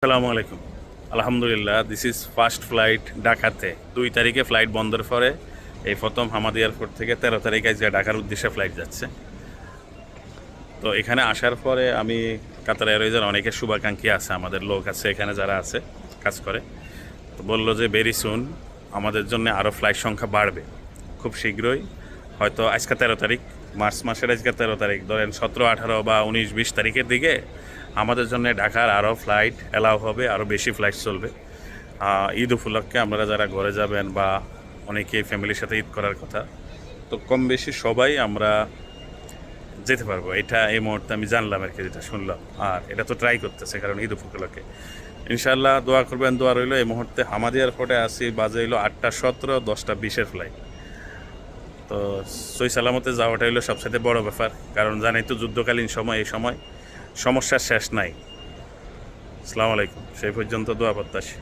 আসসালামু আলাইকুম। আলহামদুলিল্লাহ, দিস ইজ ফার্স্ট ফ্লাইট ঢাকাতে। 2 তারিখে ফ্লাইট বন্ধের পরে এই প্রথম হামাদ এয়ারপোর্ট থেকে 13 তারিখে যে ঢাকার উদ্দেশ্যে ফ্লাইট যাচ্ছে। তো এখানে আসার পরে আমি কাতার এয়ারওয়েজের অনেকের শুভাকাঙ্ক্ষী আছে, আমাদের লোক আছে এখানে যারা আছে কাজ করে। তো বললো যে ভেরি সুন আমাদের জন্য আরও ফ্লাইট সংখ্যা বাড়বে খুব শীঘ্রই। হয়তো আজকে 13 তারিখ, মার্চ মাসের আজকে 13 তারিখ, ধরেন 17, 18 বা 19, 20 তারিখের দিকে আমাদের জন্য ঢাকার আরও ফ্লাইট অ্যালাউ হবে, আরও বেশি ফ্লাইট চলবে। ঈদ উপলক্ষে আপনারা যারা ঘরে যাবেন বা অনেকেই ফ্যামিলির সাথে ঈদ করার কথা, তো কম বেশি সবাই আমরা যেতে পারবো। এটা এই মুহূর্তে আমি জানলাম আর কি, যেটা শুনলাম, আর এটা তো ট্রাই করতেছে কারণ ঈদ উপলক্ষে। ইনশাআল্লাহ দোয়া করবেন, দোয়া রইলো। এই মুহূর্তে হামাদ এয়ারপোর্টে আসি, বাজে হইলো 8টা 17, 10টা 20-এর ফ্লাইট। তো সই সালামতে যাওয়াটা হইলো সবচেয়ে বড় ব্যাপার, কারণ জানাই তো যুদ্ধকালীন সময়, এই সময় সমস্যার শেষ নাই। আসসালামু আলাইকুম, সেই পর্যন্ত দোয়া প্রত্যাশী।